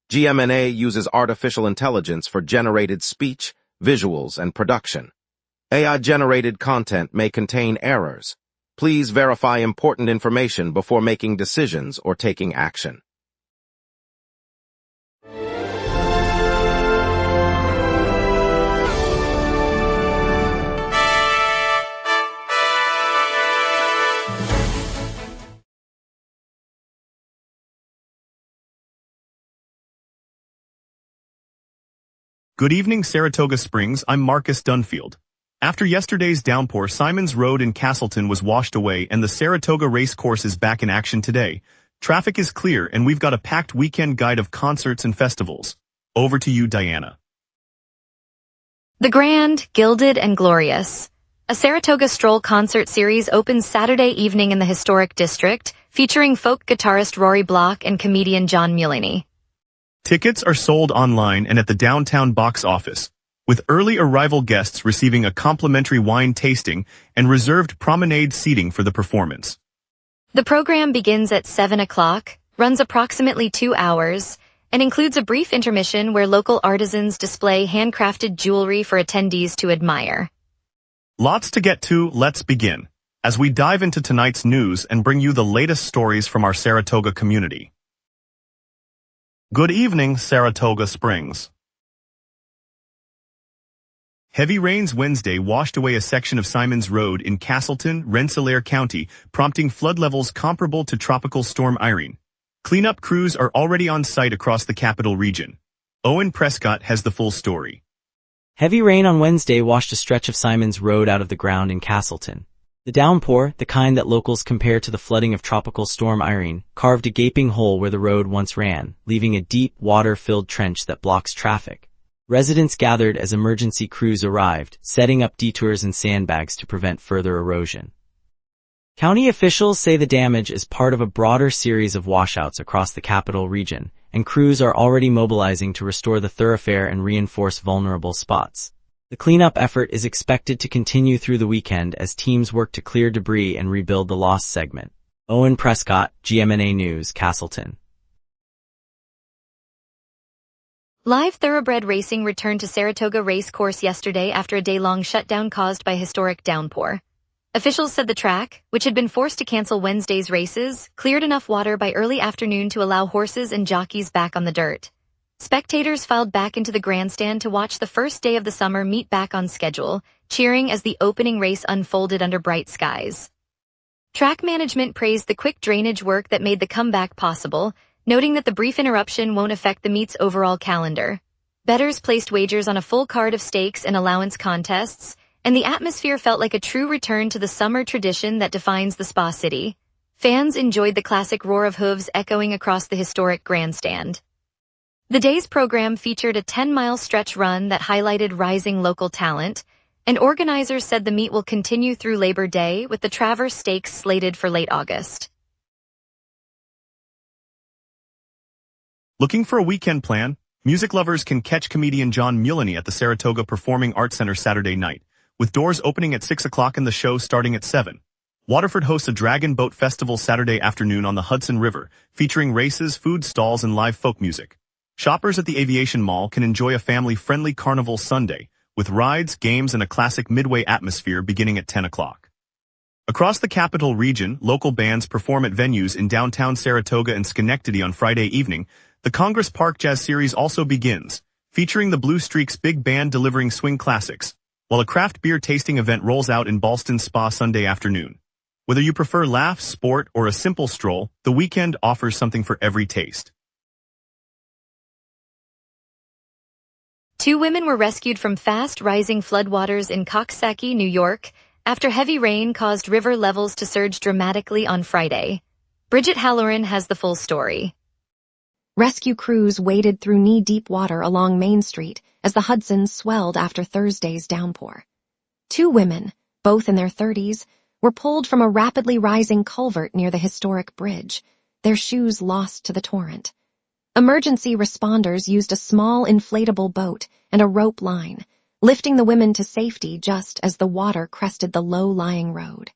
GMNA uses artificial intelligence for generated speech, visuals, and production. AI-generated content may contain errors. Please verify important information before making decisions or taking action. Good evening, Saratoga Springs. I'm Marcus Dunfield. After yesterday's downpour, Simons Road in Castleton was washed away and the Saratoga race course is back in action today. Traffic is clear and we've got a packed weekend guide of concerts and festivals. Over to you, Diana. The Grand, Gilded, and Glorious. A Saratoga Stroll concert series opens Saturday evening in the historic district, featuring folk guitarist Rory Block and comedian John Mulaney. Tickets are sold online and at the downtown box office, with early arrival guests receiving a complimentary wine tasting and reserved promenade seating for the performance. The program begins at 7 o'clock, runs approximately 2 hours, and includes a brief intermission where local artisans display handcrafted jewelry for attendees to admire. Lots to get to, let's begin, as we dive into tonight's news and bring you the latest stories from our Saratoga community. Good evening, Saratoga Springs. Heavy rains Wednesday washed away a section of Simons Road in Castleton, Rensselaer County, prompting flood levels comparable to Tropical Storm Irene. Cleanup crews are already on site across the capital region. Owen Prescott has the full story. Heavy rain on Wednesday washed a stretch of Simons Road out of the ground in Castleton. The downpour, the kind that locals compare to the flooding of Tropical Storm Irene, carved a gaping hole where the road once ran, leaving a deep, water-filled trench that blocks traffic. Residents gathered as emergency crews arrived, setting up detours and sandbags to prevent further erosion. County officials say the damage is part of a broader series of washouts across the capital region, and crews are already mobilizing to restore the thoroughfare and reinforce vulnerable spots. The cleanup effort is expected to continue through the weekend as teams work to clear debris and rebuild the lost segment. Owen Prescott, GMNA News, Castleton. Live thoroughbred racing returned to Saratoga Race Course yesterday after a day-long shutdown caused by historic downpour. Officials said the track, which had been forced to cancel Wednesday's races, cleared enough water by early afternoon to allow horses and jockeys back on the dirt. Spectators filed back into the grandstand to watch the first day of the summer meet back on schedule, cheering as the opening race unfolded under bright skies. Track management praised the quick drainage work that made the comeback possible, noting that the brief interruption won't affect the meet's overall calendar. Bettors placed wagers on a full card of stakes and allowance contests, and the atmosphere felt like a true return to the summer tradition that defines the Spa City. Fans enjoyed the classic roar of hooves echoing across the historic grandstand. The day's program featured a 10-mile stretch run that highlighted rising local talent, and organizers said the meet will continue through Labor Day with the Traverse Stakes slated for late August. Looking for a weekend plan? Music lovers can catch comedian John Mulaney at the Saratoga Performing Arts Center Saturday night, with doors opening at 6 o'clock and the show starting at 7. Waterford hosts a Dragon Boat Festival Saturday afternoon on the Hudson River, featuring races, food stalls, and live folk music. Shoppers at the Aviation Mall can enjoy a family-friendly carnival Sunday, with rides, games, and a classic midway atmosphere beginning at 10 o'clock. Across the capital region, local bands perform at venues in downtown Saratoga and Schenectady on Friday evening. The Congress Park Jazz Series also begins, featuring the Blue Streaks Big Band delivering swing classics, while a craft beer tasting event rolls out in Ballston Spa Sunday afternoon. Whether you prefer laughs, sport, or a simple stroll, the weekend offers something for every taste. 2 women were rescued from fast-rising floodwaters in Coxsackie, New York, after heavy rain caused river levels to surge dramatically on Friday. Bridget Halloran has the full story. Rescue crews waded through knee-deep water along Main Street as the Hudson swelled after Thursday's downpour. 2 women, both in their 30s, were pulled from a rapidly rising culvert near the historic bridge, their shoes lost to the torrent. Emergency responders used a small inflatable boat and a rope line, lifting the women to safety just as the water crested the low-lying road.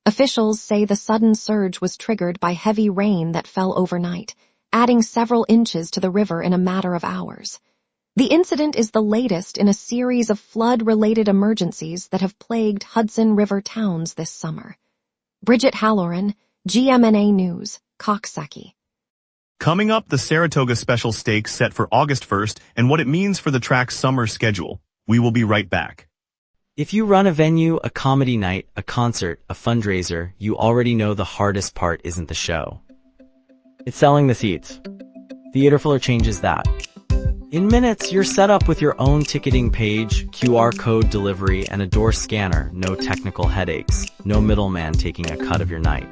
Officials say the sudden surge was triggered by heavy rain that fell overnight, adding several inches to the river in a matter of hours. The incident is the latest in a series of flood-related emergencies that have plagued Hudson River towns this summer. Bridget Halloran, GMNA News, Coxsackie. Coming up, the Saratoga Special Stakes set for August 1st and what it means for the track's summer schedule. We will be right back. If you run a venue, a comedy night, a concert, a fundraiser, you already know the hardest part isn't the show. It's selling the seats. Theaterfiller changes that. In minutes, you're set up with your own ticketing page, QR code delivery, and a door scanner. No technical headaches. No middleman taking a cut of your night.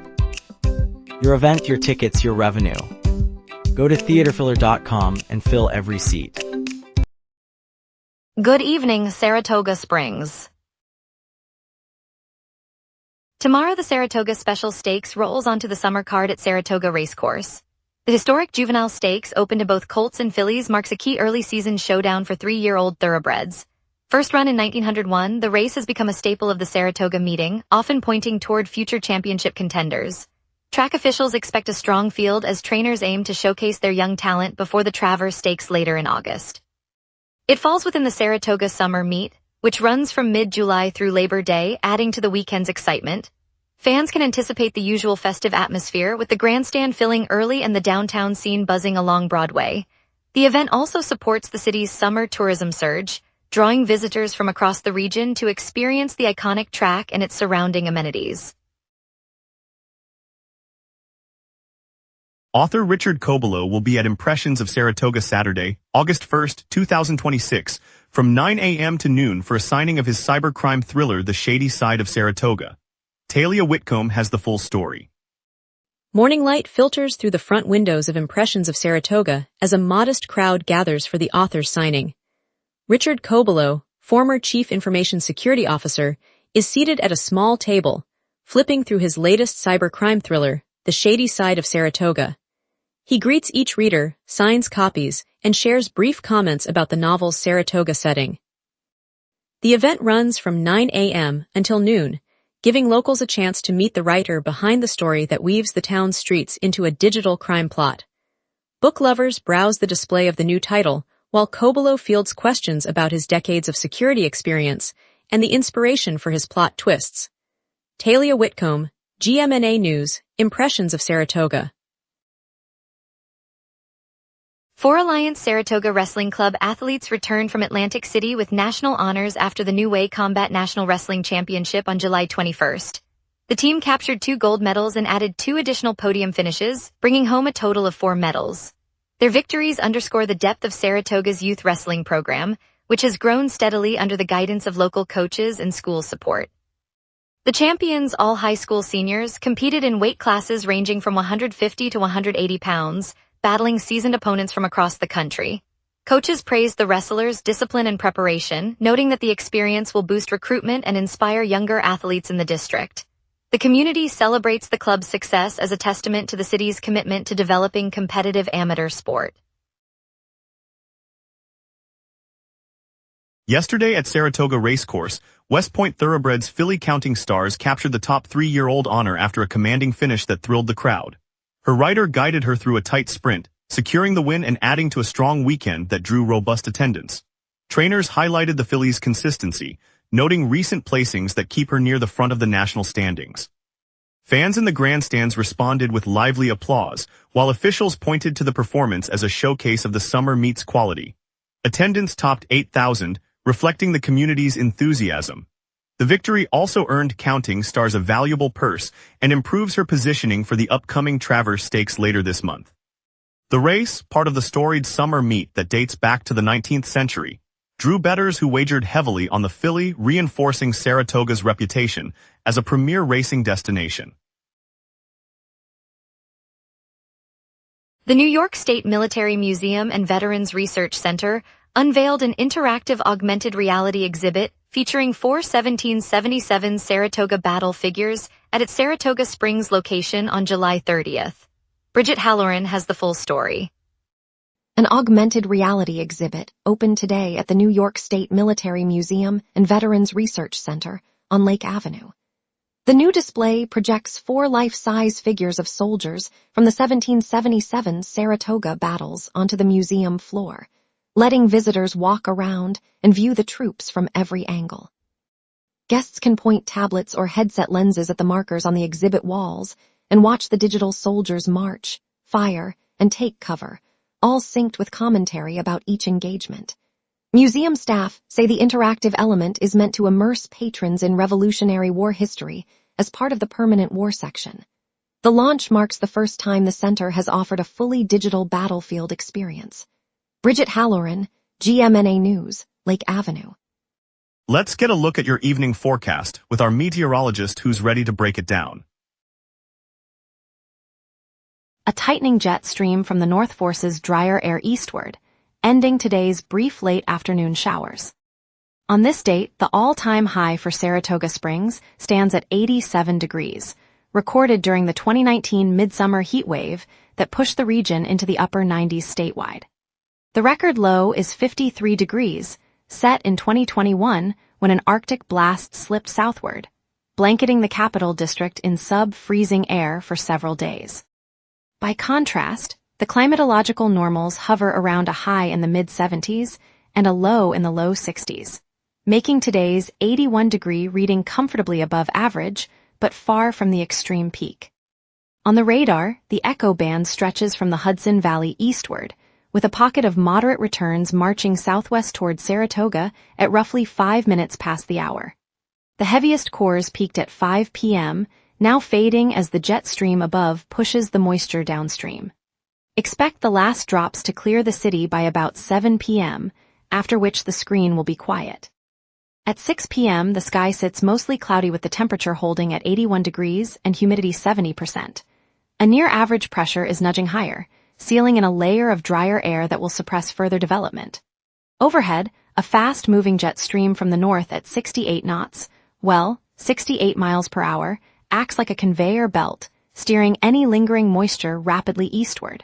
Your event, your tickets, your revenue. Go to theaterfiller.com and fill every seat. Good evening, Saratoga Springs. Tomorrow, the Saratoga Special Stakes rolls onto the summer card at Saratoga Racecourse. The historic juvenile stakes, open to both colts and fillies, marks a key early season showdown for 3-year-old thoroughbreds. First run in 1901, the race has become a staple of the Saratoga meeting, often pointing toward future championship contenders. Track officials expect a strong field as trainers aim to showcase their young talent before the Travers Stakes later in August. It falls within the Saratoga Summer Meet, which runs from mid-July through Labor Day, adding to the weekend's excitement. Fans can anticipate the usual festive atmosphere, with the grandstand filling early and the downtown scene buzzing along Broadway. The event also supports the city's summer tourism surge, drawing visitors from across the region to experience the iconic track and its surrounding amenities. Author Richard Kobelo will be at Impressions of Saratoga Saturday, August 1st, 2026, from 9 a.m. to noon for a signing of his cybercrime thriller The Shady Side of Saratoga. Talia Whitcomb has the full story. Morning light filters through the front windows of Impressions of Saratoga as a modest crowd gathers for the author's signing. Richard Kobelo, former Chief Information Security Officer, is seated at a small table, flipping through his latest cybercrime thriller, The Shady Side of Saratoga. He greets each reader, signs copies, and shares brief comments about the novel's Saratoga setting. The event runs from 9 a.m. until noon, giving locals a chance to meet the writer behind the story that weaves the town's streets into a digital crime plot. Book lovers browse the display of the new title, while Kobelo fields questions about his decades of security experience and the inspiration for his plot twists. Talia Whitcomb, GMNA News, Impressions of Saratoga. Four Alliance Saratoga Wrestling Club athletes returned from Atlantic City with national honors after the New Way Combat National Wrestling Championship on July 21st. The team captured 2 gold medals and added 2 additional podium finishes, bringing home a total of 4 medals. Their victories underscore the depth of Saratoga's youth wrestling program, which has grown steadily under the guidance of local coaches and school support. The champions, all high school seniors, competed in weight classes ranging from 150 to 180 pounds, battling seasoned opponents from across the country. Coaches praised the wrestlers' discipline and preparation, noting that the experience will boost recruitment and inspire younger athletes in the district. The community celebrates the club's success as a testament to the city's commitment to developing competitive amateur sport. Yesterday at Saratoga Racecourse, West Point Thoroughbreds filly Counting Stars captured the top 3-year-old honor after a commanding finish that thrilled the crowd. Her rider guided her through a tight sprint, securing the win and adding to a strong weekend that drew robust attendance. Trainers highlighted the filly's consistency, noting recent placings that keep her near the front of the national standings. Fans in the grandstands responded with lively applause, while officials pointed to the performance as a showcase of the summer meet's quality. Attendance topped 8,000, reflecting the community's enthusiasm. The victory also earned Counting Stars a valuable purse and improves her positioning for the upcoming Travers Stakes later this month. The race, part of the storied summer meet that dates back to the 19th century, drew bettors who wagered heavily on the filly, reinforcing Saratoga's reputation as a premier racing destination. The New York State Military Museum and Veterans Research Center unveiled an interactive augmented reality exhibit featuring 4 1777 Saratoga battle figures at its Saratoga Springs location on July 30th. Bridget Halloran has the full story. An augmented reality exhibit opened today at the New York State Military Museum and Veterans Research Center on Lake Avenue. The new display projects 4 life-size figures of soldiers from the 1777 Saratoga battles onto the museum floor, letting visitors walk around and view the troops from every angle. Guests can point tablets or headset lenses at the markers on the exhibit walls and watch the digital soldiers march, fire, and take cover, all synced with commentary about each engagement. Museum staff say the interactive element is meant to immerse patrons in Revolutionary War history as part of the permanent war section. The launch marks the first time the center has offered a fully digital battlefield experience. Bridget Halloran, GMNA News, Lake Avenue. Let's get a look at your evening forecast with our meteorologist who's ready to break it down. A tightening jet stream from the north forces drier air eastward, ending today's brief late afternoon showers. On this date, the all-time high for Saratoga Springs stands at 87 degrees, recorded during the 2019 midsummer heat wave that pushed the region into the upper 90s statewide. The record low is 53 degrees, set in 2021 when an Arctic blast slipped southward, blanketing the capital district in sub-freezing air for several days. By contrast, the climatological normals hover around a high in the mid-70s and a low in the low 60s, making today's 81-degree reading comfortably above average, but far from the extreme peak. On the radar, the echo band stretches from the Hudson Valley eastward, with a pocket of moderate returns marching southwest toward Saratoga at roughly 5 minutes past the hour. The heaviest cores peaked at 5 p.m., now fading as the jet stream above pushes the moisture downstream. Expect the last drops to clear the city by about 7 p.m., after which the screen will be quiet. At 6 p.m., the sky sits mostly cloudy with the temperature holding at 81 degrees and humidity 70%. A near-average pressure is nudging higher, sealing in a layer of drier air that will suppress further development. Overhead, a fast-moving jet stream from the north at 68 knots, 68 miles per hour, acts like a conveyor belt, steering any lingering moisture rapidly eastward.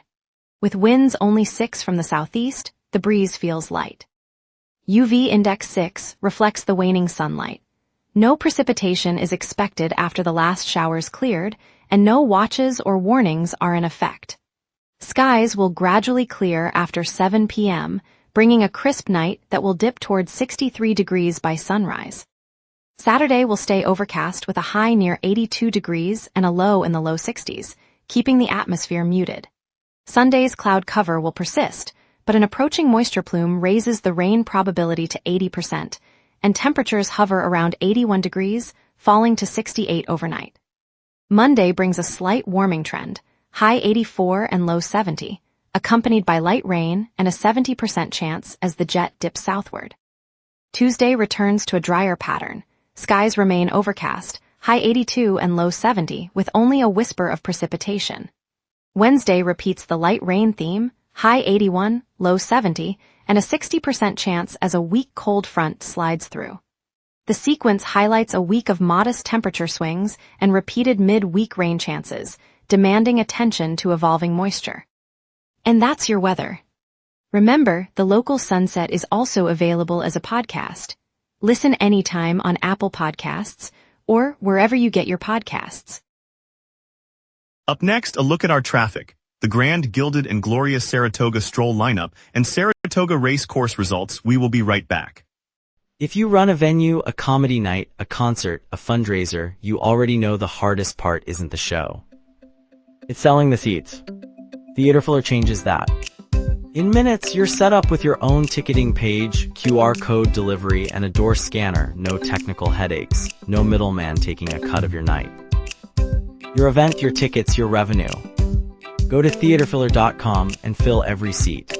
With winds only 6 from the southeast, the breeze feels light. UV index 6 reflects the waning sunlight. No precipitation is expected after the last showers cleared, and no watches or warnings are in effect. Skies will gradually clear after 7 p.m., bringing a crisp night that will dip towards 63 degrees by sunrise. Saturday will stay overcast with a high near 82 degrees and a low in the low 60s, keeping the atmosphere muted. Sunday's cloud cover will persist, but an approaching moisture plume raises the rain probability to 80%, and temperatures hover around 81 degrees, falling to 68 overnight. Monday brings a slight warming trend, high 84 and low 70, accompanied by light rain and a 70% chance as the jet dips southward. Tuesday returns to a drier pattern. Skies remain overcast, high 82 and low 70, with only a whisper of precipitation. Wednesday repeats the light rain theme, high 81, low 70, and a 60% chance as a weak cold front slides through. The sequence highlights a week of modest temperature swings and repeated mid-week rain chances, demanding attention to evolving moisture. And that's your weather. Remember, the local sunset is also available as a podcast. Listen anytime on Apple Podcasts or wherever you get your podcasts. Up next, a look at our traffic, the grand, gilded, and glorious Saratoga stroll lineup, and Saratoga race course results. We will be right back. If you run a venue, a comedy night, a concert, a fundraiser, you already know the hardest part isn't the show. It's selling the seats. Theaterfiller changes that. In minutes, you're set up with your own ticketing page, QR code delivery, and a door scanner. No technical headaches. No middleman taking a cut of your night. Your event, your tickets, your revenue. Go to theaterfiller.com and fill every seat.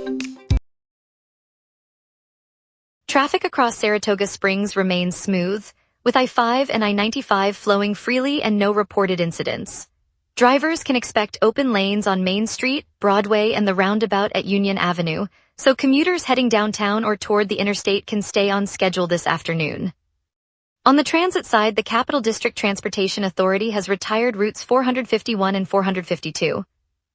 Traffic across Saratoga Springs remains smooth, with I-5 and I-95 flowing freely and no reported incidents. Drivers can expect open lanes on Main Street, Broadway, and the roundabout at Union Avenue, so commuters heading downtown or toward the interstate can stay on schedule this afternoon. On the transit side, the Capital District Transportation Authority has retired routes 451 and 452.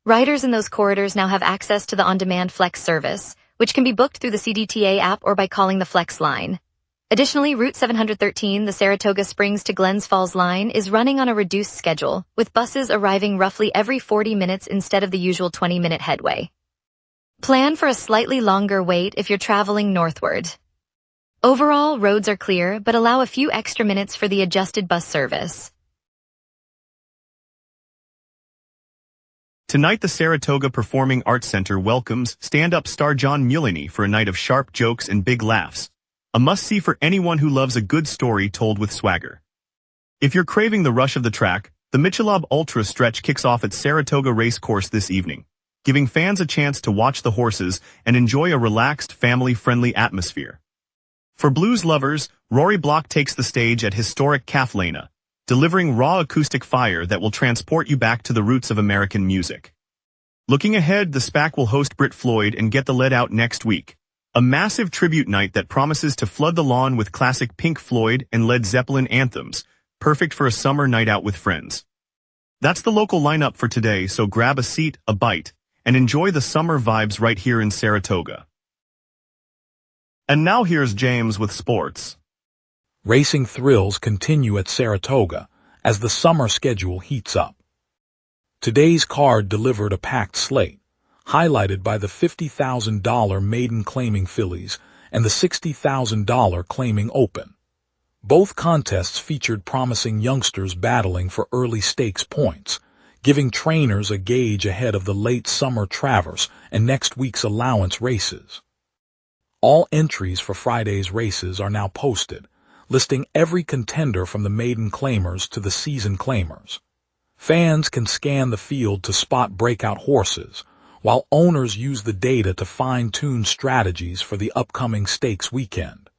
Riders in those corridors now have access to the on-demand Flex service, which can be booked through the CDTA app or by calling the Flex line. Additionally, Route 713, the Saratoga Springs to Glens Falls line, is running on a reduced schedule, with buses arriving roughly every 40 minutes instead of the usual 20-minute headway. Plan for a slightly longer wait if you're traveling northward. Overall, roads are clear, but allow a few extra minutes for the adjusted bus service. Tonight, the Saratoga Performing Arts Center welcomes stand-up star John Mulaney for a night of sharp jokes and big laughs. A must-see for anyone who loves a good story told with swagger. If you're craving the rush of the track, the Michelob Ultra Stretch kicks off at Saratoga Racecourse this evening, giving fans a chance to watch the horses and enjoy a relaxed, family-friendly atmosphere. For blues lovers, Rory Block takes the stage at historic Kathlena, delivering raw acoustic fire that will transport you back to the roots of American music. Looking ahead, the SPAC will host Brit Floyd and Get the Lead Out next week, a massive tribute night that promises to flood the lawn with classic Pink Floyd and Led Zeppelin anthems, perfect for a summer night out with friends. That's the local lineup for today, so grab a seat, a bite, and enjoy the summer vibes right here in Saratoga. And now here's James with sports. Racing thrills continue at Saratoga as the summer schedule heats up. Today's card delivered a packed slate, highlighted by the $50,000 maiden claiming fillies and the $60,000 claiming open. Both contests featured promising youngsters battling for early stakes points, giving trainers a gauge ahead of the late summer Traverse and next week's allowance races. All entries for Friday's races are now posted, listing every contender from the maiden claimers to the season claimers. Fans can scan the field to spot breakout horses, while owners use the data to fine-tune strategies for the upcoming stakes weekend.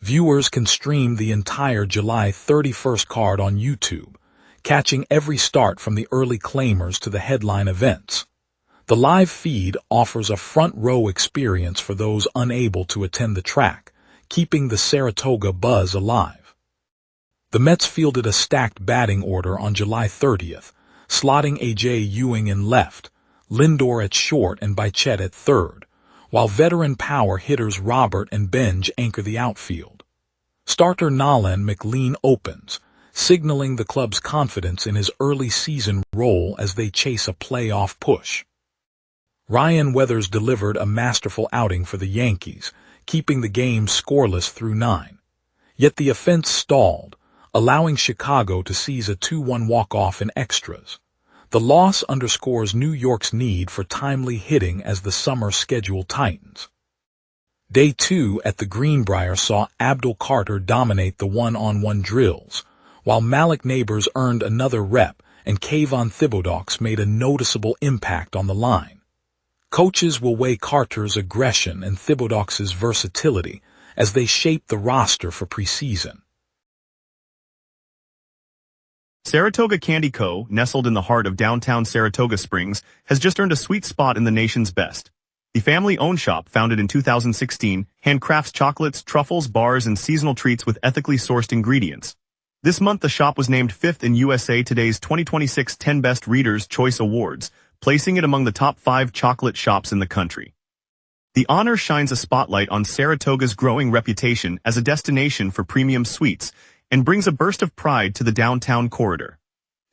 Viewers can stream the entire July 31st card on YouTube, catching every start from the early claimers to the headline events. The live feed offers a front-row experience for those unable to attend the track, keeping the Saratoga buzz alive. The Mets fielded a stacked batting order on July 30th, slotting A.J. Ewing in left, Lindor at short and Bichette at third, while veteran power hitters Robert and Benj anchor the outfield. Starter Nolan McLean opens, signaling the club's confidence in his early season role as they chase a playoff push. Ryan Weathers delivered a masterful outing for the Yankees, keeping the game scoreless through 9. Yet the offense stalled, allowing Chicago to seize a 2-1 walk-off in extras. The loss underscores New York's need for timely hitting as the summer schedule tightens. Day 2 at the Greenbrier saw Abdul Carter dominate the one-on-one drills, while Malik Neighbors earned another rep and Kayvon Thibodeaux made a noticeable impact on the line. Coaches will weigh Carter's aggression and Thibodeaux's versatility as they shape the roster for preseason. Saratoga Candy Co., nestled in the heart of downtown Saratoga Springs, has just earned a sweet spot in the nation's best. The family-owned shop, founded in 2016, handcrafts chocolates, truffles, bars, and seasonal treats with ethically sourced ingredients. This month, the shop was named 5th in USA Today's 2026 10 Best Readers' Choice Awards, placing it among the top 5 chocolate shops in the country. The honor shines a spotlight on Saratoga's growing reputation as a destination for premium sweets, and brings a burst of pride to the downtown corridor.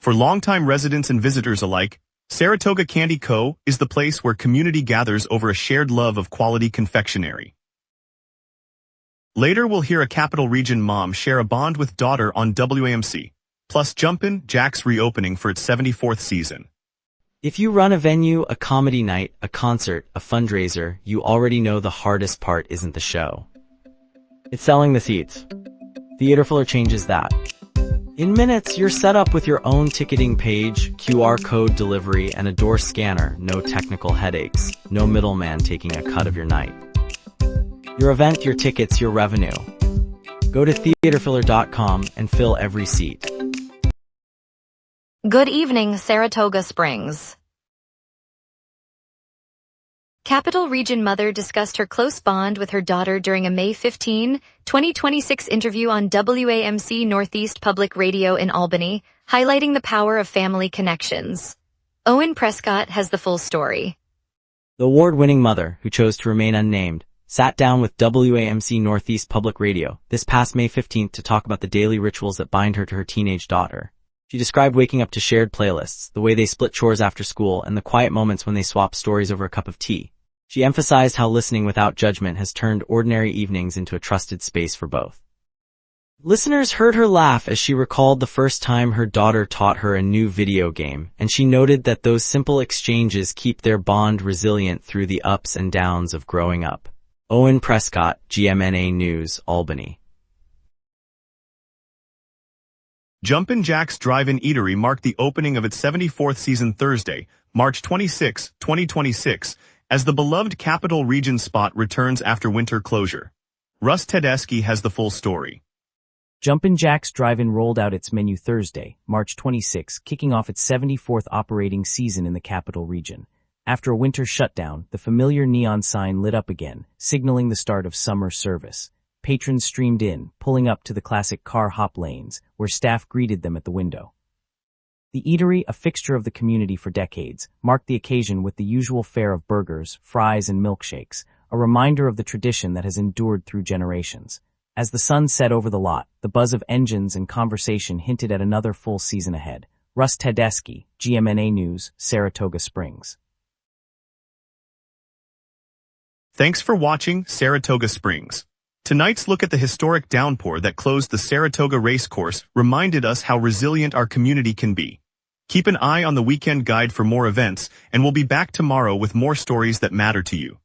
For longtime residents and visitors alike, Saratoga Candy Co. is the place where community gathers over a shared love of quality confectionery. Later, we'll hear a Capital Region mom share a bond with daughter on WAMC, plus Jumpin' Jack's reopening for its 74th season. If you run a venue, a comedy night, a concert, a fundraiser, you already know the hardest part isn't the show. It's selling the seats. Theaterfiller changes that. In minutes, you're set up with your own ticketing page, QR code delivery, and a door scanner. No technical headaches. No middleman taking a cut of your night. Your event, your tickets, your revenue. Go to theaterfiller.com and fill every seat. Good evening, Saratoga Springs. Capital Region mother discussed her close bond with her daughter during a May 15, 2026 interview on WAMC Northeast Public Radio in Albany, highlighting the power of family connections. Owen Prescott has the full story. The award-winning mother, who chose to remain unnamed, sat down with WAMC Northeast Public Radio this past May 15th to talk about the daily rituals that bind her to her teenage daughter. She described waking up to shared playlists, the way they split chores after school, and the quiet moments when they swap stories over a cup of tea. She emphasized how listening without judgment has turned ordinary evenings into a trusted space for both. Listeners heard her laugh as she recalled the first time her daughter taught her a new video game, and she noted that those simple exchanges keep their bond resilient through the ups and downs of growing up. Owen Prescott, GMNA News, Albany. Jumpin' Jack's Drive-In Eatery marked the opening of its 74th season Thursday, March 26, 2026, as the beloved Capital Region spot returns after winter closure. Russ Tedeschi has the full story. Jumpin' Jack's Drive-In rolled out its menu Thursday, March 26, kicking off its 74th operating season in the Capital Region. After a winter shutdown, the familiar neon sign lit up again, signaling the start of summer service. Patrons streamed in, pulling up to the classic car hop lanes, where staff greeted them at the window. The eatery, a fixture of the community for decades, marked the occasion with the usual fare of burgers, fries, and milkshakes, a reminder of the tradition that has endured through generations. As the sun set over the lot, the buzz of engines and conversation hinted at another full season ahead. Russ Tedeschi, GMNA News, Saratoga Springs. Thanks for watching Saratoga Springs. Tonight's look at the historic downpour that closed the Saratoga Racecourse reminded us how resilient our community can be. Keep an eye on the weekend guide for more events, and we'll be back tomorrow with more stories that matter to you.